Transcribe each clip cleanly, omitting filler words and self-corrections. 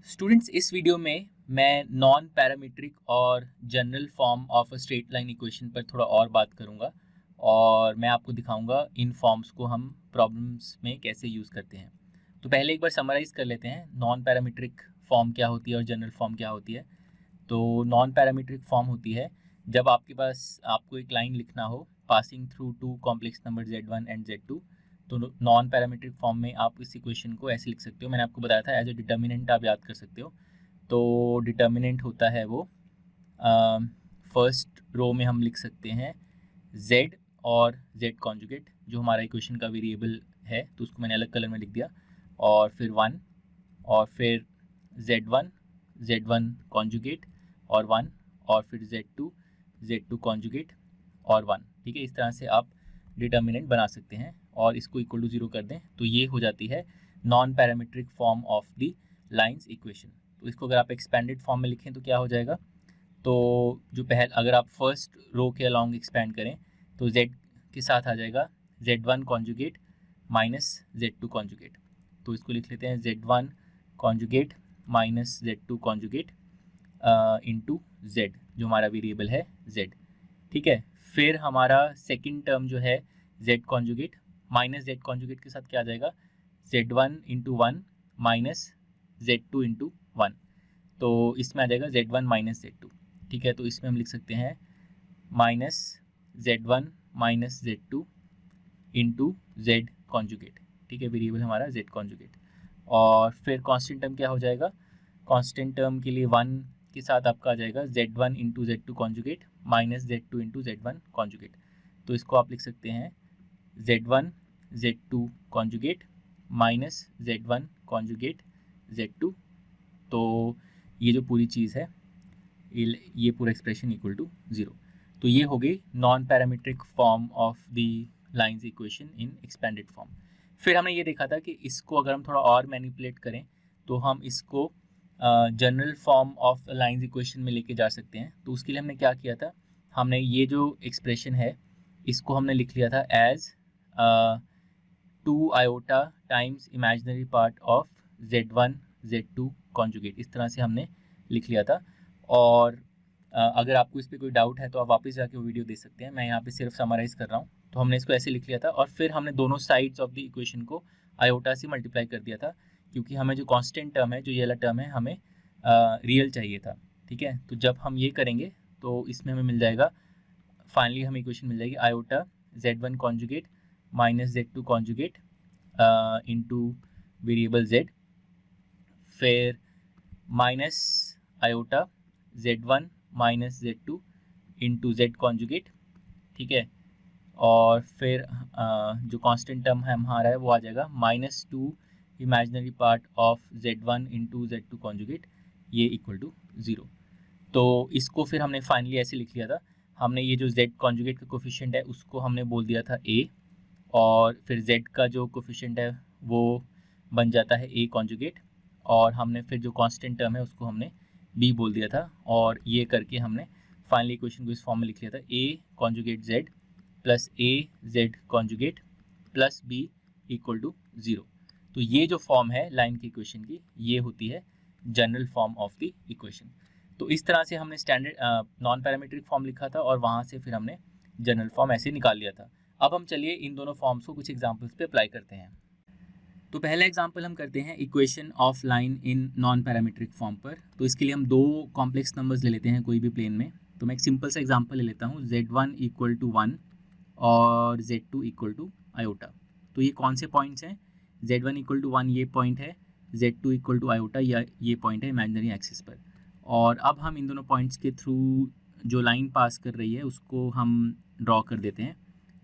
Students, इस video में मैं नॉन पैरामीट्रिक और general form of a straight line equation पर थोड़ा और बात करूंगा और मैं आपको दिखाऊंगा इन फॉर्म्स को हम प्रॉब्लम्स में कैसे यूज़ करते हैं। तो पहले एक बार समराइज़ कर लेते हैं नॉन पैरामीट्रिक फॉर्म क्या होती है और जनरल फॉर्म क्या होती है। तो नॉन पैरामीट्रिक फॉर्म होती है जब आपके पास आपको एक लाइन लिखना हो passing through two complex number z1 and z2। तो नॉन पैरामीट्रिक फॉर्म में आप इस इक्वेशन को ऐसे लिख सकते हो। मैंने आपको बताया था एज ए डिटर्मिनेंट आप याद कर सकते हो। तो डिटर्मिनेंट होता है वो फर्स्ट रो में हम लिख सकते हैं z और z कॉन्जुगेट जो हमारा इक्वेशन का वेरिएबल है, तो उसको मैंने अलग कलर में लिख दिया। और फिर 1 और फिर z1 कॉन्जुगेट और 1 और फिर z2 कॉन्जुगेट और 1। ठीक है, इस तरह से आप डिटर्मिनेंट बना सकते हैं और इसको इक्वल टू 0 कर दें तो ये हो जाती है non parametric form of the lines equation. तो इसको अगर आप एक्सपेंडेड फॉर्म में लिखें तो क्या हो जाएगा, तो जो अगर आप फर्स्ट रो के अलॉन्ग एक्सपेंड करें तो z के साथ आ जाएगा z1 conjugate minus z2 conjugate. तो इसको लिख लेते हैं z1 conjugate minus z2 conjugate into z जो हमारा वेरिएबल है z। ठीक है, फिर हमारा सेकंड टर्म जो है z conjugate minus z conjugate के साथ क्या आ जाएगा z1 into 1 minus z2 into 1। तो इसमें आ जाएगा z1 माइनस z2। ठीक है, तो इसमें हम लिख सकते हैं minus z1 minus z2 into z conjugate. ठीक है, वेरिएबल हमारा z कॉन्जुगेट। और फिर कांस्टेंट टर्म क्या हो जाएगा, कांस्टेंट टर्म के लिए 1 के साथ आपका आ जाएगा z1 into z2 conjugate minus z2 into z1 conjugate. तो इसको आप लिख सकते हैं z1 z2 conjugate minus z1 conjugate z2। तो ये जो पूरी चीज़ है ये पूरा एक्सप्रेशन इक्वल टू 0। तो ये हो गई non parametric form of the lines equation in expanded form. फिर हमने ये देखा था कि इसको अगर हम थोड़ा और मैनिपुलेट करें तो हम इसको general form of lines equation में लेके जा सकते हैं। तो उसके लिए हमने क्या किया था, हमने ये जो एक्सप्रेशन है इसको हमने लिख लिया था as 2 iota times imaginary part of z1 z2 conjugate. इस तरह से हमने लिख लिया था। और अगर आपको इस पर कोई डाउट है तो आप वापस जाके वो वीडियो देख सकते हैं, मैं यहाँ पे सिर्फ समराइज कर रहा हूँ। तो हमने इसको ऐसे लिख लिया था और फिर हमने दोनों साइड्स ऑफ द इक्वेशन को आयोटा से मल्टीप्लाई कर दिया था क्योंकि हमें जो कांस्टेंट टर्म है, जो ये वाला टर्म है, हमें रियल चाहिए था। ठीक है, तो जब हम ये करेंगे तो इसमें हमें मिल जाएगा, फाइनली हमें इक्वेशन मिल जाएगी iota z1 conjugate minus z2 conjugate into variable z, फिर minus iota z1 minus z2 into z conjugate. ठीक है, और फिर जो कांस्टेंट टर्म है हमारा है वो आ जाएगा -2 imaginary part of z1 into z2 conjugate, ये इक्वल टू 0। तो इसको फिर हमने फाइनली ऐसे लिख लिया था, हमने ये जो z कॉन्जुगेट का कोफिशिएंट है उसको हमने बोल दिया था a, और फिर z का जो कोफिशिएंट है वो बन जाता है a कॉन्जुगेट, और हमने फिर जो कांस्टेंट टर्म है उसको हमने b बोल दिया था। और ये करके हमने फाइनली इक्वेशन को इस फॉर्म में लिख लिया था a conjugate z plus a z conjugate plus b equal to 0। तो ये जो फॉर्म है लाइन की इक्वेशन की, ये होती है general form of the equation. तो इस तरह से हमने स्टैंडर्ड नॉन पैरामीट्रिक फॉर्म लिखा था और वहाँ से फिर हमने जनरल फॉर्म ऐसे निकाल लिया था। अब हम चलिए इन दोनों फॉर्म्स को कुछ एग्जाम्पल्स पे अप्लाई करते हैं। तो पहला एग्जाम्पल हम करते हैं equation of line in non parametric form पर। तो इसके लिए हम दो कॉम्प्लेक्स नंबर्स ले लेते हैं कोई भी प्लेन में। तो मैं एक सिंपल सा एग्जाम्पल ले लेता हूँ, z1 इक्वल टू 1 और z2 इक्वल टू आयोटा। तो ये कौन से पॉइंट्स हैं, z1 इक्वल टू 1 ये पॉइंट है, z2 इक्वल टू आयोटा या ये पॉइंट है इमेजिनरी एक्सिस पर। और अब हम इन दोनों पॉइंट्स के थ्रू जो लाइन पास कर रही है उसको हम ड्रॉ कर देते हैं।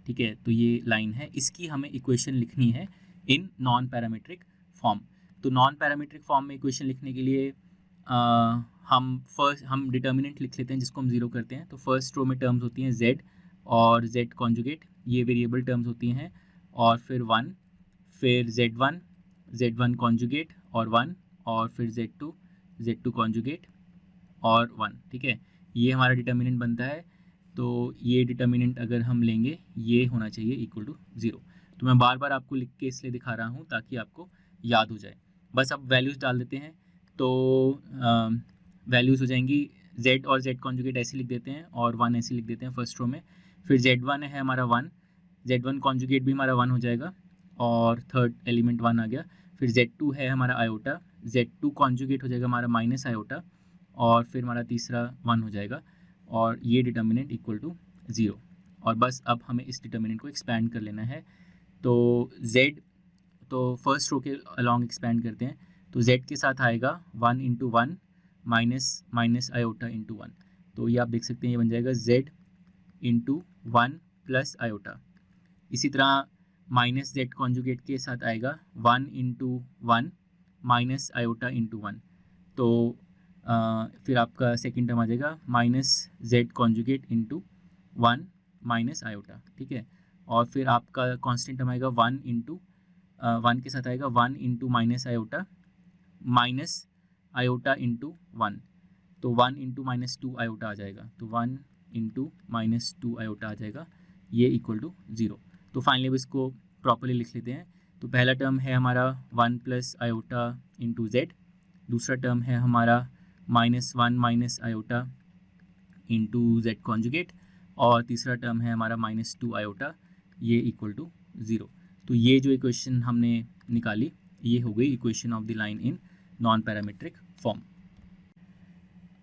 ठीक है, तो ये लाइन है, इसकी हमें इक्वेशन लिखनी है इन नॉन पैरामीट्रिक फॉर्म। तो नॉन पैरामीट्रिक फॉर्म में इक्वेशन लिखने के लिए हम डिटर्मिनेंट लिख लेते हैं जिसको हम 0 करते हैं। तो फर्स्ट रो में टर्म्स होती हैं z और z कॉन्जुगेट, ये वेरिएबल टर्म्स होती हैं, और फिर 1, फिर z1 कॉन्जुगेट और 1, और फिर z2 कॉन्जुगेट और 1। ठीक है, ये हमारा डिटर्मिनेंट बनता है। तो ये डिटर्मिनेंट अगर हम लेंगे ये होना चाहिए इक्वल टू 0। तो मैं बार बार आपको लिख के इसलिए दिखा रहा हूँ ताकि आपको याद हो जाए। बस अब वैल्यूज़ डाल देते हैं। तो वैल्यूज़ हो जाएंगी z और z कॉन्जुगेट ऐसे लिख देते हैं और 1 ऐसे लिख देते हैं फर्स्ट रो में। फिर z1 है हमारा 1, z1 कॉन्जुगेट भी हमारा 1 हो जाएगा और थर्ड एलिमेंट 1 आ गया। फिर z2 है हमारा आयोटा, z2 कॉन्जुगेट हो जाएगा हमारा माइनस आयोटा और फिर हमारा तीसरा 1 हो जाएगा और ये डिटर्मिनेंट इक्वल टू 0। और बस अब हमें इस डिटर्मिनेंट को एक्सपैंड कर लेना है। तो z तो फर्स्ट रो के अलॉन्ग एक्सपैंड करते हैं, तो z के साथ आएगा 1 इंटू 1 माइनस आयोटा इंटू 1। तो ये आप देख सकते हैं ये बन जाएगा z इंटू 1 प्लस आयोटा। इसी तरह माइनस z कॉन्जुगेट के साथ आएगा 1 इंटू 1 माइनस आयोटा इंटू 1। तो फिर आपका सेकेंड टर्म आ जाएगा minus z conjugate into 1 minus iota, ठीक है। और फिर आपका कांस्टेंट टर्म आएगा 1 इंटू 1 के साथ आएगा 1 इंटू माइनस आयोटा इंटू 1। तो 1 इंटू माइनस 2 आयोटा आ जाएगा, तो 1 इंटू माइनस 2 आयोटा आ जाएगा, ये इक्वल टू 0। तो फाइनली अब इसको प्रॉपर्ली लिख लेते हैं। तो पहला टर्म है हमारा 1 प्लस आयोटा इंटू जेड, दूसरा टर्म है हमारा -1 minus iota into z conjugate और तीसरा टर्म है हमारा -2 आयोटा, ये इक्वल टू 0। तो ये जो इक्वेशन हमने निकाली ये हो गई equation of the line in non parametric form.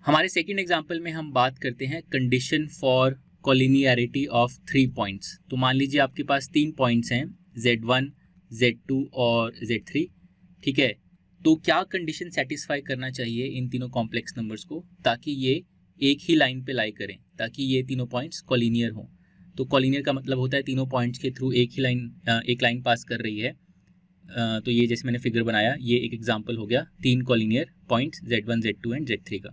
हमारे सेकंड एग्जांपल में हम बात करते हैं condition for collinearity of 3 points. तो मान लीजिए आपके पास 3 पॉइंट्स हैं Z1, Z2 और Z3, ठीक है। तो क्या कंडीशन सेटिस्फाई करना चाहिए इन तीनों कॉम्प्लेक्स नंबर्स को ताकि ये एक ही लाइन पे लाई करें, ताकि ये तीनों पॉइंट्स कोलिनियर हों। तो कोलिनियर का मतलब होता है तीनों पॉइंट्स के थ्रू एक लाइन पास कर रही है। तो ये जैसे मैंने फिगर बनाया ये एक एग्जांपल हो गया 3 collinear points Z1, Z2 and Z3 का।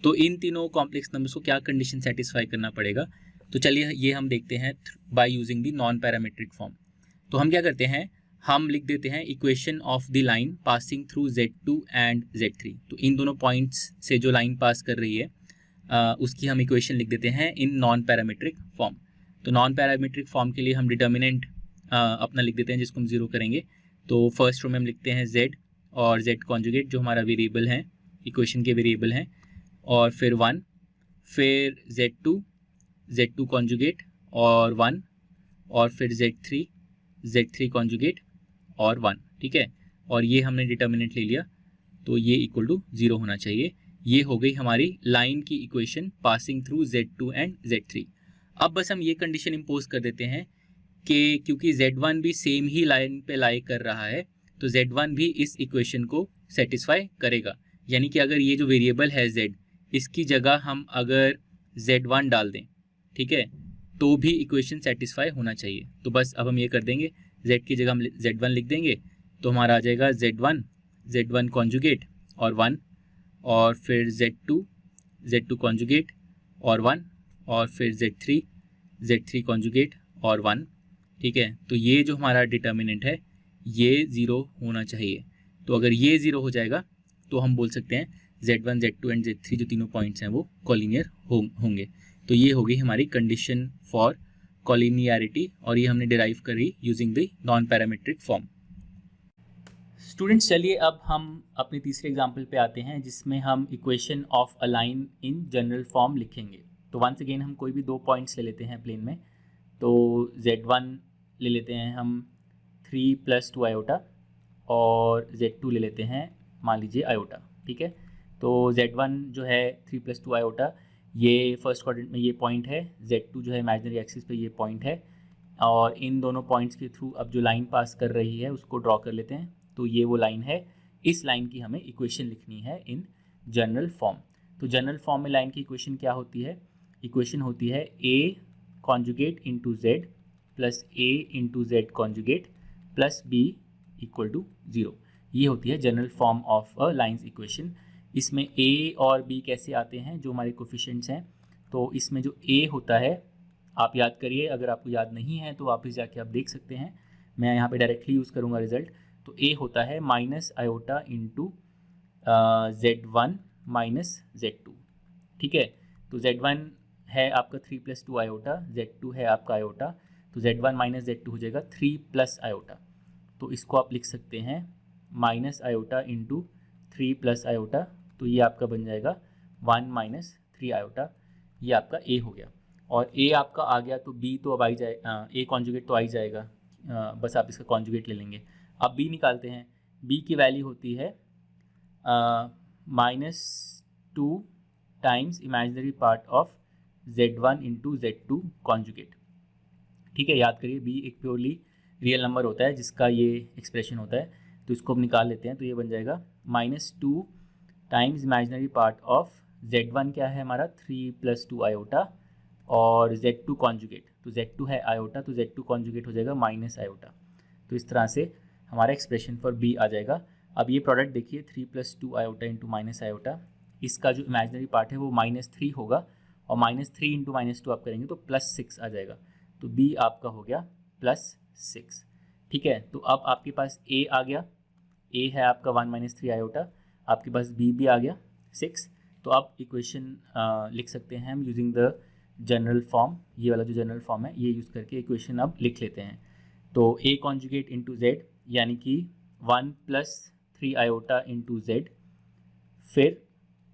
तो इन तीनों कॉम्प्लेक्स नंबर्स को क्या कंडीशन सेटिस्फाई करना पड़ेगा, तो चलिए ये हम देखते हैं by using the non parametric form. तो हम क्या करते हैं, हम लिख देते हैं equation of the line passing through Z2 and Z3। तो इन दोनों पॉइंट्स से जो लाइन पास कर रही है उसकी हम इक्वेशन लिख देते हैं इन नॉन पैरामीट्रिक फॉर्म। तो नॉन पैरामीट्रिक फॉर्म के लिए हम डिटर्मिनेंट अपना लिख देते हैं जिसको हम 0 करेंगे। तो फर्स्ट रो में हम लिखते हैं z और z कॉन्जुगेट जो हमारा वेरिएबल है, इक्वेशन के वेरिएबल हैं, और फिर 1, फिर z2 कॉन्जुगेट और 1, और फिर z3 कॉन्जुगेट और 1, ठीक है। और ये हमने डिटर्मिनेंट ले लिया, तो ये इक्वल टू 0 होना चाहिए। ये हो गई हमारी लाइन की equation passing through Z2 and Z3। अब बस हम ये कंडीशन इम्पोज कर देते हैं कि क्योंकि Z1 भी सेम ही लाइन पे लाई कर रहा है तो Z1 भी इस इक्वेशन को सेटिस्फाई करेगा। यानी कि अगर ये जो वेरिएबल है Z, इसकी जगह हम अगर Z1 डाल दें, ठीक है, तो भी इक्वेशन सेटिस्फाई होना चाहिए। तो बस अब हम ये कर देंगे, Z की जगह हम Z1 लिख देंगे, तो हमारा आ जाएगा Z1 कॉन्जुगेट और 1, और फिर Z2 कॉन्जुगेट और 1, और फिर Z3 कॉन्जुगेट और 1, ठीक है। तो ये जो हमारा डिटर्मिनेंट है ये 0 होना चाहिए। तो अगर ये 0 हो जाएगा तो हम बोल सकते हैं Z1, Z2 एंड Z3 जो तीनों पॉइंट्स हैं वो कोलिनियर होंगे। तो ये होगी हमारी कंडीशन फॉर कोलिनियरिटी और ये हमने डिराइव करी using the non parametric form. Students चलिए अब हम अपने तीसरे एग्जाम्पल पे आते हैं जिसमें हम equation of a line in general form लिखेंगे। तो वंस अगेन हम कोई भी 2 पॉइंट्स ले लेते हैं प्लेन में। तो Z1 ले लेते हैं हम 3 + 2 आयोटा और Z2 ले लेते हैं मान लीजिए आयोटा, ठीक है। तो Z1 जो है 3 + 2 आयोटा, ये फर्स्ट क्वाड्रेंट में ये पॉइंट है, Z2 जो है इमेजिनरी एक्सिस पे ये पॉइंट है, और इन दोनों पॉइंट्स के थ्रू अब जो लाइन पास कर रही है उसको ड्रॉ कर लेते हैं। तो ये वो लाइन है, इस लाइन की हमें इक्वेशन लिखनी है इन जनरल फॉर्म। तो जनरल फॉर्म में लाइन की इक्वेशन क्या होती है, इक्वेशन होती है A conjugate into Z plus A into Z conjugate plus B equal to 0। ये होती है general form of a lines equation. इसमें A और B कैसे आते हैं, जो हमारे कोफिशिएंट्स हैं। तो इसमें जो A होता है आप याद करिए, अगर आपको याद नहीं है तो वापस जाके आप देख सकते हैं, मैं यहाँ पे डायरेक्टली यूज़ करूँगा रिजल्ट। तो A होता है minus iota into Z1 minus Z2, ठीक है। तो Z1 है आपका 3 + 2 आयोटा, Z2 है आपका आयोटा, तो Z1 माइनस Z2 हो जाएगा 3 + आयोटा। तो इसको आप लिख सकते हैं minus iota into 3 plus iota, तो ये आपका बन जाएगा 1 माइनस 3 आयोटा, ये आपका ए हो गया। और ए आपका आ गया तो बी तो अब आई जाए, ए कॉन्जुगेट तो आ ही जाएगा, बस आप इसका कॉन्जुगेट ले लेंगे। अब बी निकालते हैं, बी की वैल्यू होती है -2 times imaginary part of z1 into z2 conjugate. ठीक है, याद करिए बी एक प्योरली रियल नंबर होता है जिसका ये एक्सप्रेशन होता है, तो इसको हम निकाल लेते हैं। तो ये बन जाएगा -2 times imaginary part of z1 क्या है हमारा 3 + 2 आयोटा, और z2 कॉन्जुगेट, तो z2 है आयोटा, तो z2 कॉन्जुगेट हो जाएगा माइनस आयोटा। तो इस तरह से हमारा एक्सप्रेशन फॉर बी आ जाएगा। अब ये प्रोडक्ट देखिए 3 + 2 आयोटा इंटू माइनस आयोटा, इसका जो इमेजिनरी पार्ट है वो -3 होगा, और -3 इंटू -2 आप करेंगे तो +6 आ जाएगा। तो बी आपका हो गया +6। ठीक है, तो अब आपके पास ए आ गया, ए है आपका 1 - 3 आयोटा, आपके पास बी भी आ गया 6। तो आप इक्वेशन लिख सकते हैं हम यूजिंग द जनरल फॉर्म, ये वाला जो जनरल फॉर्म है ये यूज़ करके इक्वेशन अब लिख लेते हैं। तो ए कॉन्जुगेट इंटू जेड यानी कि 1 + 3 आयोटा इंटू जेड, फिर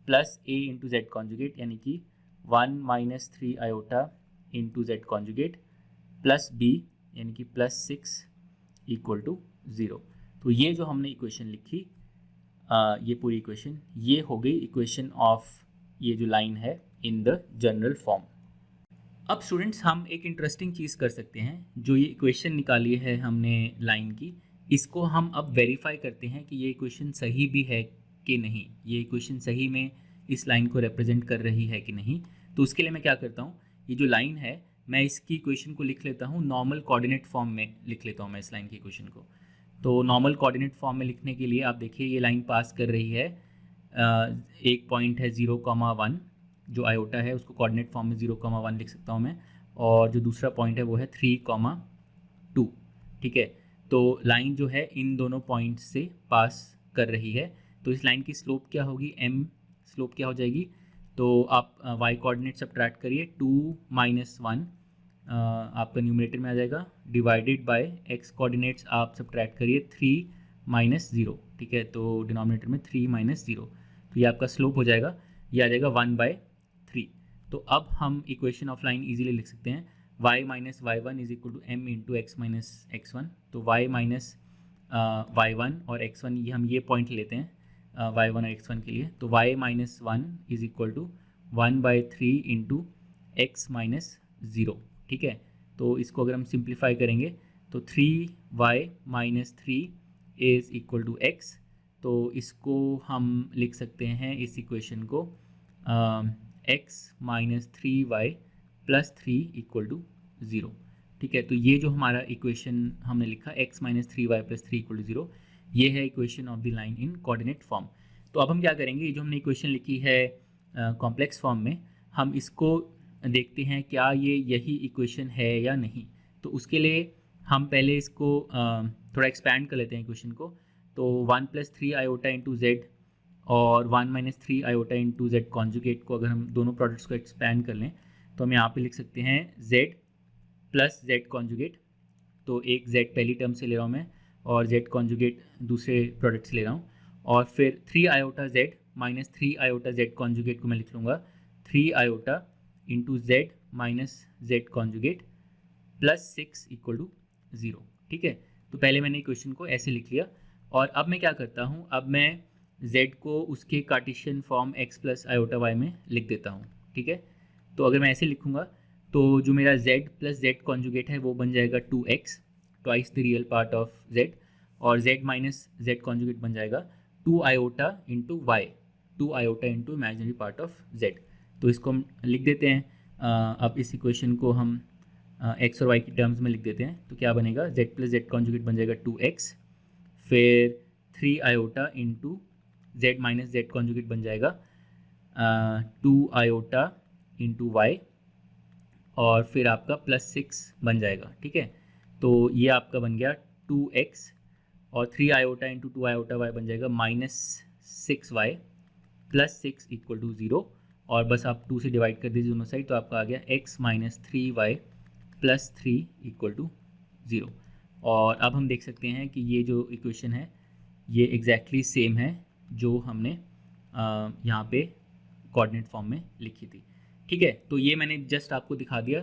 plus a into z conjugate यानी कि 1 - 3 iota into z conjugate, plus b यानी कि +6 = 0। तो ये जो हमने इक्वेशन लिखी, ये पूरी इक्वेशन, ये हो गई इक्वेशन ऑफ ये जो लाइन है इन द जनरल फॉर्म। अब स्टूडेंट्स हम एक इंटरेस्टिंग चीज़ कर सकते हैं, जो ये इक्वेशन निकाली है हमने लाइन की, इसको हम अब वेरीफाई करते हैं कि ये इक्वेशन सही भी है कि नहीं, ये इक्वेशन सही में इस लाइन को रिप्रेजेंट कर रही है कि नहीं। तो उसके लिए मैं क्या करता हूँ, ये जो लाइन है मैं इसकी इक्वेशन को लिख लेता हूँ नॉर्मल कोऑर्डिनेट फॉर्म में, लिख लेता हूँ मैं इस लाइन की इक्वेशन को। तो नॉर्मल कोऑर्डिनेट फॉर्म में लिखने के लिए आप देखिए ये लाइन पास कर रही है, एक पॉइंट है 0,1, जो आयोटा है उसको कोऑर्डिनेट फॉर्म में 0,1 लिख सकता हूँ मैं, और जो दूसरा पॉइंट है वो है 3,2। ठीक है, तो लाइन जो है इन दोनों पॉइंट से पास कर रही है, तो इस लाइन की स्लोप क्या होगी, m स्लोप क्या हो जाएगी। तो आप y कोऑर्डिनेट सब्ट्रैक्ट करिए, 2 - 1 आपका न्यूमरेटर में आ जाएगा, डिवाइडेड बाय x कोऑर्डिनेट्स आप सब्ट्रैक्ट करिए 3 - 0। ठीक है, तो डिनोमिनेटर में 3 - 0, तो ये आपका स्लोप हो जाएगा, ये आ जाएगा 1/3। तो अब हम इक्वेशन ऑफ लाइन इजीली लिख सकते हैं, y - y1 = m × x - x1। तो y - y1 और x1 ये हम ये पॉइंट लेते हैं y1 और x1 के लिए, तो y - 1 = 1/3 × x - 0। ठीक है, तो इसको अगर हम सिंप्लीफाई करेंगे तो 3y - 3 = x, तो इसको हम लिख सकते हैं इस इक्वेशन को x - 3y + 3 = 0। ठीक है, तो ये जो हमारा इक्वेशन हमने लिखा x - 3y + 3 = 0, ये है equation of the line in coordinate form. तो अब हम क्या करेंगे, ये जो हमने इक्वेशन लिखी है कॉम्प्लेक्स फॉर्म में, हम इसको देखते हैं क्या ये यही इक्वेशन है या नहीं। तो उसके लिए हम पहले इसको थोड़ा एक्सपैंड कर लेते हैं इक्वेशन को। तो 1 + 3 आयोटा इंटू जेड और 1 - 3 आयोटा इंटू जेड कॉन्जुगेट को अगर हम दोनों प्रोडक्ट्स को एक्सपैंड कर लें तो हम यहाँ पे लिख सकते हैं z + z कॉन्जुगेट। तो एक z पहली टर्म से ले रहा हूँ मैं और z कॉन्जुगेट दूसरे प्रोडक्ट से ले रहा हूँ, और फिर 3 iota z - 3 iota z conjugate को मैं लिख लूँगा 3 iota into z - z conjugate +6 = 0। ठीक है, तो पहले मैंने इक्वेशन को ऐसे लिख लिया, और अब मैं क्या करता हूँ, अब मैं z को उसके Cartesian form x + iota y में लिख देता हूँ। ठीक है, तो अगर मैं ऐसे लिखूँगा तो जो मेरा z + z कॉन्जुगेट है वो बन जाएगा 2x, twice the real part of z, और z - z कॉन्जुगेट बन जाएगा 2 iota into y, 2 iota into imaginary part of z। तो इसको हम लिख देते हैं, अब इस इक्वेशन को हम x और y की टर्म्स में लिख देते हैं। तो क्या बनेगा, z + z कॉन्जुगेट बन जाएगा 2x, फिर 3 iota into z - z conjugate बन जाएगा 2 आयोटा इंटू y, और फिर आपका +6 बन जाएगा। ठीक है, तो ये आपका बन गया 2x, और 3 आयोटा इंटू 2 आयोटा y बन जाएगा -6y +6 = 0, और बस आप 2 से डिवाइड कर दीजिए दोनों साइड, तो आपका आ गया x - 3y + 3 = 0। और अब हम देख सकते हैं कि ये जो इक्वेशन है ये एग्जैक्टली सेम है जो हमने यहाँ पे कोऑर्डिनेट फॉर्म में लिखी थी। ठीक है, तो ये मैंने जस्ट आपको दिखा दिया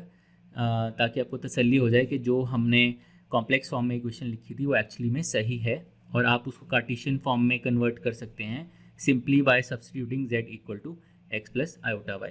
ताकि आपको तसल्ली हो जाए कि जो हमने कॉम्प्लेक्स फॉर्म में इक्वेशन लिखी थी वो एक्चुअली में सही है, और आप उसको कार्टेशियन फॉर्म में कन्वर्ट कर सकते हैं simply by substituting z equal to x plus iota y।